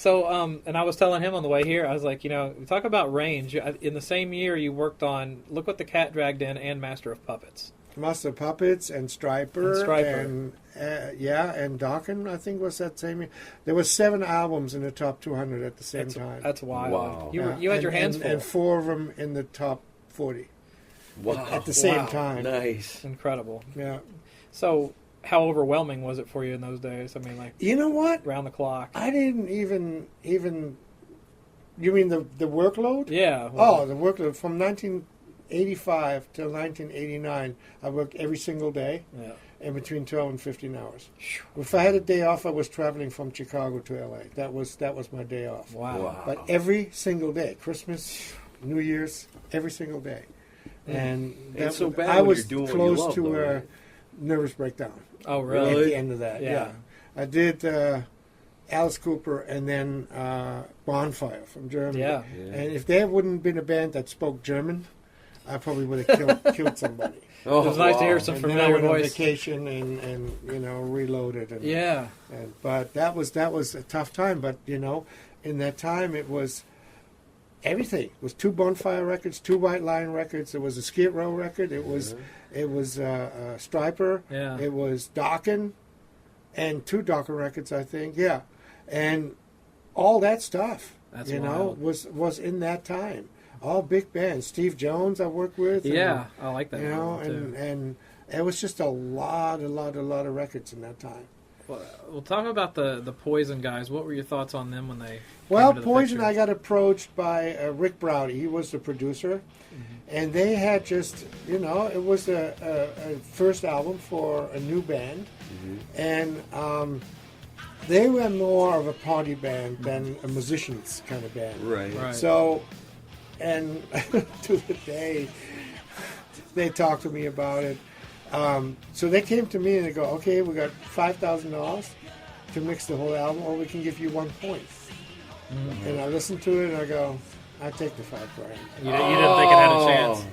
So, and I was telling him on the way here, I was like, talk about range. In the same year, you worked on Look What the Cat Dragged In and Master of Puppets. Master of Puppets and Stryper. And Dokken, I think, was that same year. There were 7 albums in the top 200 at the same time. That's wild. Wow. You had your hands full. And 4 of them in the top 40. Wow. At the same time. Nice. Incredible. Yeah. So, how overwhelming was it for you in those days? I mean, like, you know what? Round the clock. I didn't even. You mean the workload? Yeah. The workload from 1985 till 1989. I worked every single day. Yeah. And between 12 and 15 hours. If I had a day off, I was traveling from Chicago to LA. That was my day off. Wow. But every single day, Christmas, New Year's, every single day. And it's so bad I when was you're doing what close you love, to though, a right? nervous breakdown. Oh, really? At the end of that, Yeah. I did Alice Cooper and then Bonfire from Germany. Yeah. And if there wouldn't been a band that spoke German, I probably would have killed somebody. It was nice to hear some And then I familiar went on voice. vacation and reloaded. And, Yeah. but that was a tough time. But in that time it was everything. It was 2 Bonfire records, 2 White Lion records. It was a Skid Row record. It was Stryper. Yeah. It was Dokken, and 2 Dokken records, I think. Yeah, and all that stuff. That's wild. was in that time. All big bands. Steve Jones I worked with. Yeah, I like that. And it was just a lot of records in that time. Well, talk about the Poison guys. What were your thoughts on them when they? Well, Poison, I got approached by Rick Browdy. He was the producer, and they had just it was a first album for a new band, and they were more of a party band than a musicians kind of band. Right. So. And to the day, they talked to me about it. So they came to me and they go, okay, we got $5,000 to mix the whole album, or we can give you 1 point. And I listened to it and I go, I take the $5,000. You didn't think it had a chance?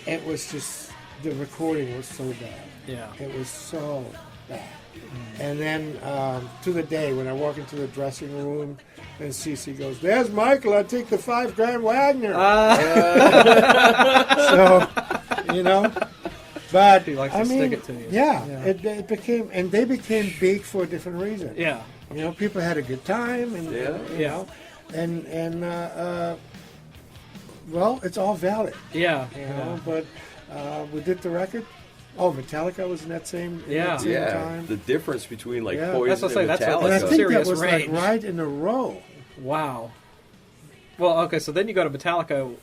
It was just, the recording was so bad. Yeah. It was so bad. And then to the day when I walk into the dressing room and Cece goes, "There's Michael. I take the $5,000 Wagener." So but he likes to stick it to you. Yeah. It became, and they became big for a different reason. Yeah, people had a good time, and well, it's all valid. Yeah, But we did the record. Oh, Metallica was in that same time. The difference between That's Poison and Metallica. And I think serious that was range. right in a row. Wow. Well, okay, so then you go to Metallica.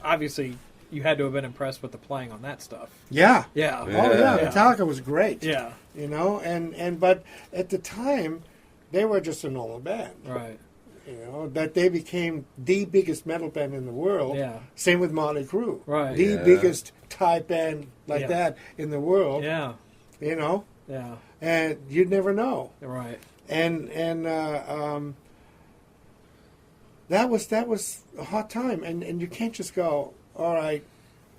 Obviously, you had to have been impressed with the playing on that stuff. Yeah. Yeah. Oh yeah, Metallica was great. Yeah. But at the time, they were just a normal band. Right. That they became the biggest metal band in the world. Yeah. Same with Motley Crue. Right. The biggest type band like that in the world. Yeah. Yeah. And you'd never know. Right. And that was a hot time, and you can't just go, all right,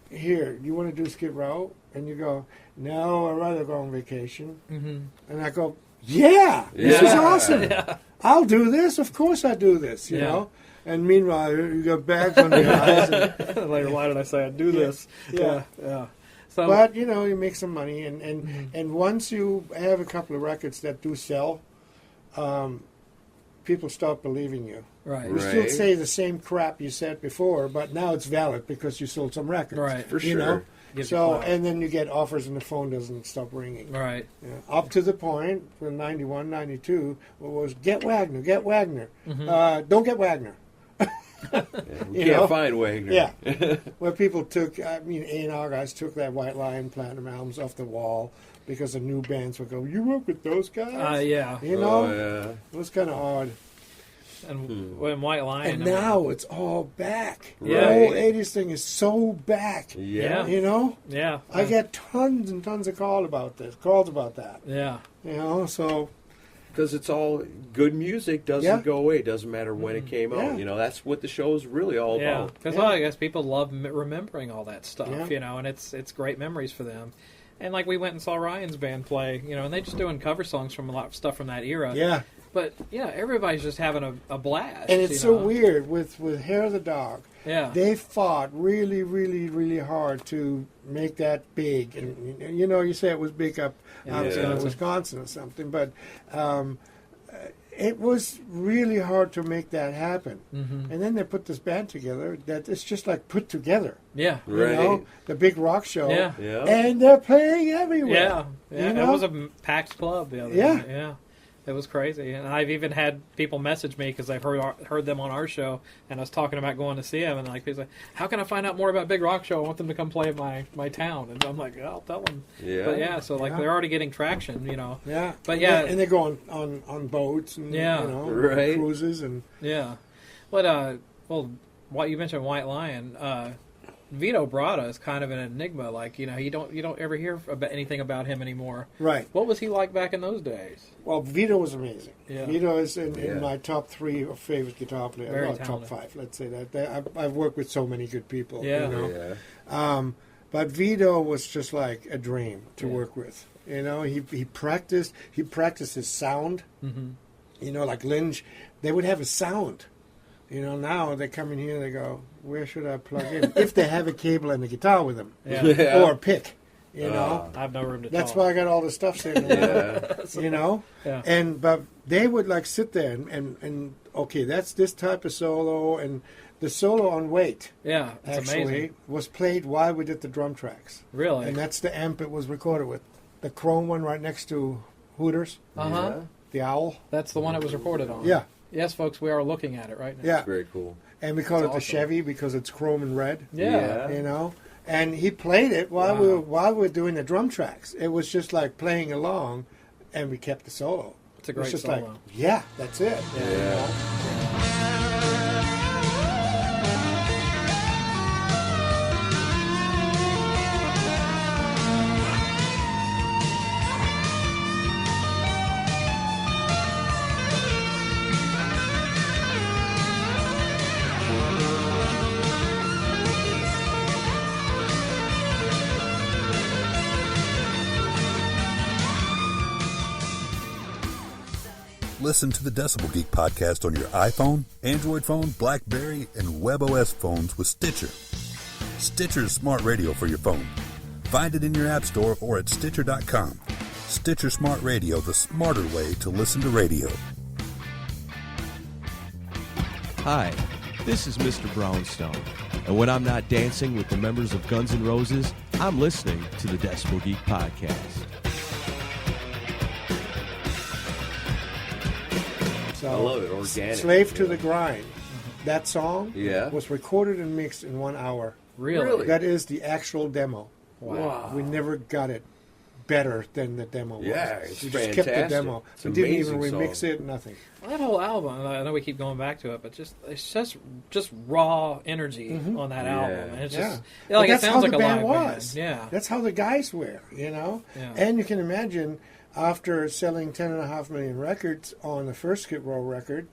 here, you want to do Skid Row? And you go, no, I'd rather go on vacation. And I go, this is awesome. Yeah. I'll do this. Of course I do this, you know. And meanwhile, you got bags on your eyes. And, later, why did I say I'd do this? Yeah. So, but, you make some money, and once you have a couple of records that do sell, people start believing you. Right. You still say the same crap you said before, but now it's valid because you sold some records. Right. For sure. So, and then you get offers and the phone doesn't stop ringing. Right. Up to the point, from 91, 92, was get Wagener, get Wagener. Don't get Wagener. We can't find Wagener. Yeah. Where people took, A&R guys took that White Lion Platinum albums off the wall because the new bands would go, you work with those guys? Yeah. It was kind of odd. And when White Lion... And now it's all back. Right. The whole 80s thing is so back. Yeah. Yeah. I get tons and tons of calls about that. Yeah. So... Because it's all good music doesn't go away. It doesn't matter when it came out. That's what the show's really all about. Because I guess people love remembering all that stuff, and it's great memories for them. And like we went and saw Ryan's band play, and they just doing cover songs from a lot of stuff from that era. Yeah. But everybody's just having a blast. And it's so weird with Hair of the Dog. Yeah. They fought really, really, really hard to make that big. And you say it was big up obviously in Wisconsin or something, but it was really hard to make that happen. Mm-hmm. And then they put this band together that it's just like put together. Yeah. Right. The big rock show. Yeah. And they're playing everywhere. Yeah. It was a packed club the other day. Yeah. It was crazy, and I've even had people message me because I've heard them on our show, and I was talking about going to see them, and like people say, "How can I find out more about Big Rock Show? I want them to come play my town." And I'm like, "I'll tell them." Yeah. But so they're already getting traction, Yeah. But and they go on boats and cruises and But what you mentioned, White Lion. Vito Bratta is kind of an enigma. Like you don't ever hear about anything about him anymore. Right. What was he like back in those days? Well, Vito was amazing. Yeah. Vito is in my top 3 of favorite guitar players. Very top 5. Let's say that. I've worked with so many good people. Yeah. But Vito was just like a dream to work with. He practiced his sound. Mm-hmm. Like Lynch, they would have a sound. Now they come in here, they go, where should I plug in? If they have a cable and a guitar with them. Yeah. Or a pick, I have no room to That's talk. why I got all the stuff sitting there, Yeah. But they would like sit there and okay, that's this type of solo, and the solo on Wait. Yeah, it's actually amazing. was played while we did the drum tracks. Really? And that's the amp it was recorded with. The chrome one right next to Hooters. Uh-huh. The Owl. That's the one it was recorded on. Yeah. Yes, folks, we are looking at it right now. Yeah. It's very cool. And we call it awesome. the Chevy because it's chrome and red. Yeah. And he played it while we were doing the drum tracks. It was just like playing along, and we kept the solo. It's a great just solo. like, that's it. Listen to the Decibel Geek podcast on your iPhone, Android phone, BlackBerry, and WebOS phones with Stitcher. Stitcher's smart radio for your phone. Find it in your app store or at Stitcher.com. Stitcher Smart Radio, the smarter way to listen to radio. Hi, this is Mr. Brownstone, and when I'm not dancing with the members of Guns N' Roses, I'm listening to the Decibel Geek podcast. So, I love it, organic. Slave to the Grind. That song Yeah. was recorded and mixed in 1 hour. Really? That is the actual demo. Wow. We never got it better than the demo was. Yeah, it's we just kept the fantastic. demo. It's We didn't even amazing remix song. it, nothing. Well, that whole album, I know we keep going back to it, but it's just raw energy on that album. And it's just But it that's sounds how like the a band live was. band. Yeah. That's how the guys were, Yeah. And you can imagine, after selling 10.5 million records on the first Skid Row record,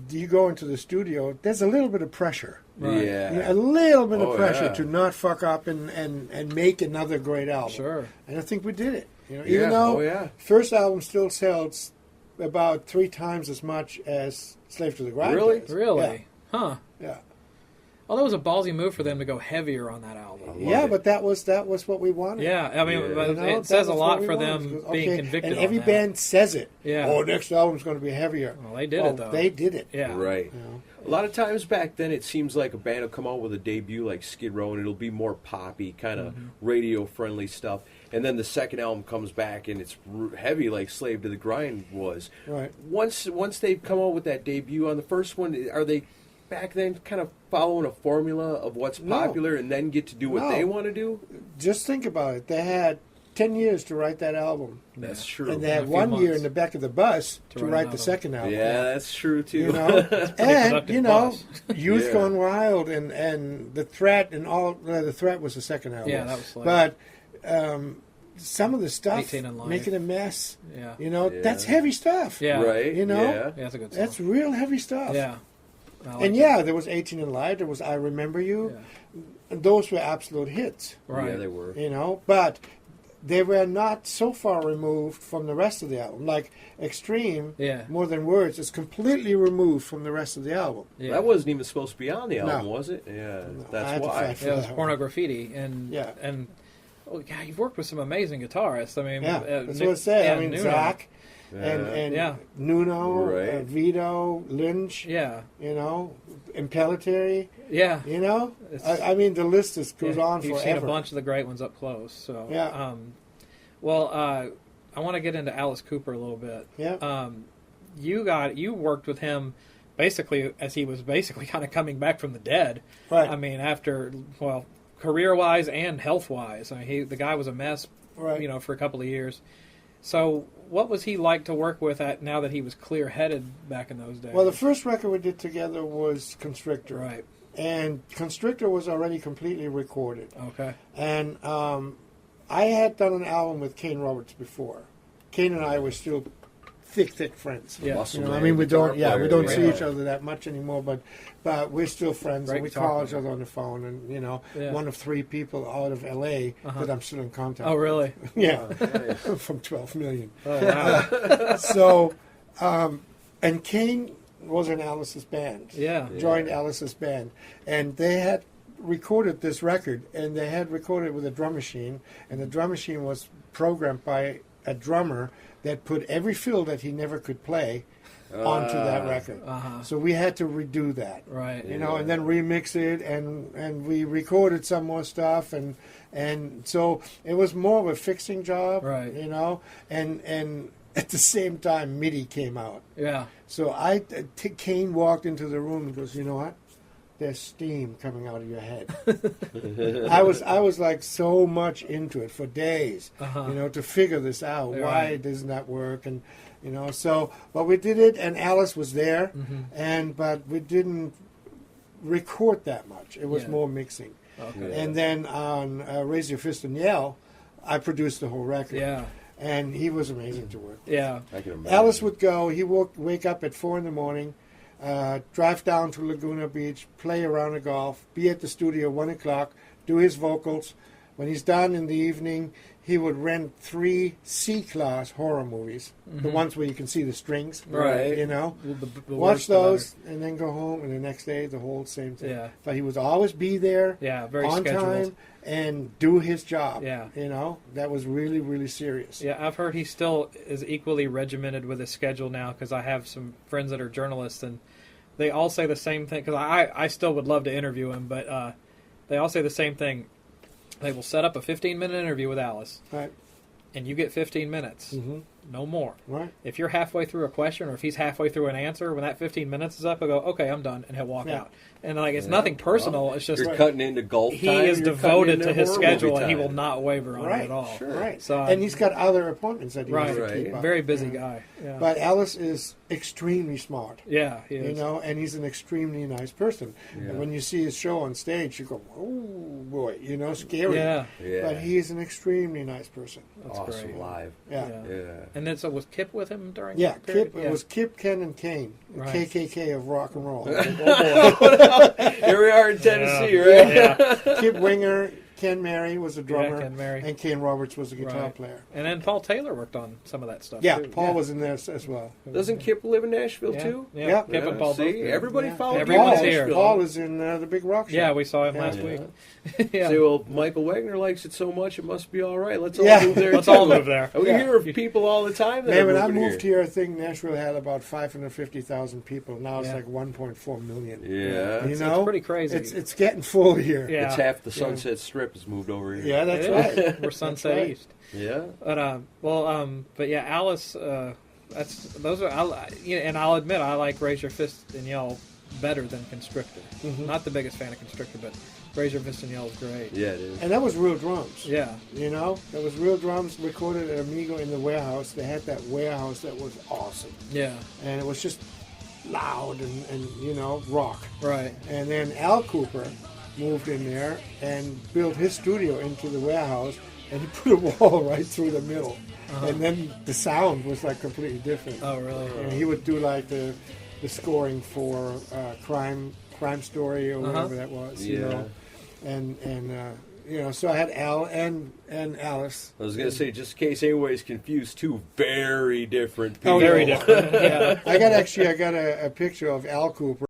you go into the studio, there's a little bit of pressure. Right. Yeah. A little bit of pressure yeah. to not fuck up and make another great album. Sure. And I think we did it. Even Yeah. though Oh, yeah. first album still sells about 3 times as much as Slave to the Grind. Really? does. Really? Huh. Yeah. Well, that was a ballsy move for them to go heavier on that album. Yeah, it. but that was what we wanted. Yeah, I mean, Yeah. but You know, it says that a was lot what we for wanted. them Because, being convicted And on every that. band says it. Yeah. Oh, next album's going to be heavier. Well, they did it, though. They did it. Yeah. Right. You know? A lot of times back then, it seems like a band will come out with a debut like Skid Row, and it'll be more poppy, kind of radio-friendly stuff. And then the second album comes back, and it's heavy like Slave to the Grind was. Right. Once they've come out with that debut on the first one, are they back then kind of following a formula of what's No. popular and then get to do what No. they want to do? Just think about it. They had 10 years to write that album. That's true. And they a had few 1 year months in the back of the bus to to write write the another. second album. Yeah, that's true too. You know, and productive you know, bus. Youth Yeah. Gone Wild and the Threat and all. The Threat was the second album. Yeah, that was like- But some of the stuff, 18 in Life. Making a Mess. Yeah. You know, Yeah. that's heavy stuff. Yeah. Right. You know? Yeah. Yeah, that's a good song. That's real heavy stuff. Yeah. I like And it. yeah, there was 18 in Light. There was I Remember You. Yeah. And those were absolute hits. Right. Yeah, they were. You know, but they were not so far removed from the rest of the album. Like Extreme, Yeah. More Than Words, is completely removed from the rest of the album. Yeah. That wasn't even supposed to be on the album, No. was it? Yeah, I that's had to why. fight for Yeah, it was that porno one. graffiti, and Yeah. oh, yeah, you've worked with some amazing guitarists. I mean, Yeah, that's what I say. I mean, Nuno. Zach Yeah. and Yeah. Nuno, Right. Vito, Lynch, Yeah, you know, Impellitteri, yeah. you know. It's- I mean, the list is goes on You've forever. seen a bunch of the great ones up close. So Yeah. Well, I want to get into Alice Cooper a little bit. Yeah. You worked with him basically as he was basically kind of coming back from the dead. Right. I mean, after career wise and health wise. I mean, the guy was a mess. Right. You know, for a couple of years. So, what was he like to work with now that he was clear headed back in those days? Well, the first record we did together was Constrictor. Right. And Constrictor was already completely recorded. Okay. And I had done an album with Kane Roberts before. Kane and I were still thick friends. Yeah. Muscle You know, I man, mean, we guitar don't, we player, don't see yeah. each other that much anymore, but we're still friends, Great and we guitar call each player. other on the phone, and you know, Yeah. one of 3 people out of L.A. that I'm still in contact. Oh, really? with. Yeah, from 12 million. Oh, wow. So, and Kane was in Alice's band. Yeah. Joined Alice's band, and they had recorded this record, and they had recorded it with a drum machine, and the drum machine was programmed by a drummer that put every fill that he never could play onto that record. Uh-huh. So we had to redo that. Right. You know, and then remix it, and we recorded some more stuff, and so it was more of a fixing job. Right. You know, and at the same time, MIDI came out. Yeah. So Kane walked into the room and goes, you know what? There's steam coming out of your head. I was like so much into it for days, you know, to figure this out. Right. Why doesn't that work? And you know, so but we did it, and Alice was there, but we didn't record that much. It was Yeah. more mixing. Okay. And then on Raise Your Fist and Yell, I produced the whole record. Yeah. And he was amazing to work with. Yeah. I can imagine. Alice would go, he would wake up at 4 in the morning, drive down to Laguna Beach, play around the golf, be at the studio 1 o'clock, do his vocals. When he's done in the evening, he would rent 3 C-class horror movies, the ones where you can see the strings, Right. you know. The Watch worse, the better. those, and then go home, and the next day, the whole same thing. Yeah. But he would always be there Yeah, very on scheduled. time and do his job. Yeah. You know, that was really, really serious. Yeah, I've heard he still is equally regimented with his schedule now because I have some friends that are journalists and they all say the same thing because I still would love to interview him, but they all say the same thing. They will set up a 15-minute interview with Alice, Right. and you get 15 minutes, no more. Right. If you're halfway through a question or if he's halfway through an answer, when that 15 minutes is up, he'll go, okay, I'm done, and he'll walk Yeah. out. And like it's nothing personal, it's just You're cutting into golf he time. is you're cutting devoted into to his horror schedule, movie and he time. will not waver on it at all. Sure. Right. So, and he's got other appointments that he Right. has to Right. keep up. Very busy Yeah. guy. Yeah. But Alice is extremely smart. Yeah, he You is. know, and he's an extremely nice person. Yeah. And when you see his show on stage, you go, "Oh boy," you know, scary. Yeah. Yeah. But he is an extremely nice person. That's awesome great. live. Yeah. Yeah. Yeah. And then so was Kip with him during Yeah, that period? Kip. It was Kip, Ken, and Kane, the Right. KKK of rock and roll. Here we are in Tennessee, right? Yeah. Kip Winger, Ken Mary was a drummer, Ken Mary. and Kane Roberts was a guitar Right. player. And then Paul Taylor worked on some of that stuff. Yeah, too. Paul was in there as well. Doesn't Kip live in Nashville Yeah. too? Yeah. Yeah. Kip and Paul See, both. did. everybody Yeah. followed Everyone's you in here. Nashville. Paul is in the Big Rock Show. Yeah, we saw him Yeah. last Yeah. week. Yeah. Say, well, Michael Wagener likes it so much, it must be all right. Let's all Yeah. move there. Let's too. all move there. We Yeah. hear of people all the time that Man, are when I moving moved here, I think Nashville had about 550,000 people. Now it's Yeah. like 1.4 million. Yeah. You know, it's pretty crazy. It's getting full here. Yeah. It's half the Sunset Strip has moved over here. Yeah, that's It right. is. We're Sunset right. East. Yeah. But yeah, Alice. That's those are. And I'll admit I like Raise Your Fist and Yell better than Constrictor. Not the biggest fan of Constrictor, but Raise Your Fist and Yell is great. Yeah, it is. And that was real drums. Yeah. You know, that was real drums recorded at Amigo in the warehouse. They had that warehouse that was awesome. Yeah. And it was just loud and you know, rock. Right. And then Al Cooper moved in there and built his studio into the warehouse, and he put a wall right through the middle. And then the sound was like completely different. Oh, really? And he would do like the scoring for Crime Story or whatever that was, you Yeah. know. And so I had Al and Alice. I was going to say, just in case anybody's confused, two very different people. Very different. Yeah. I got a picture of Al Cooper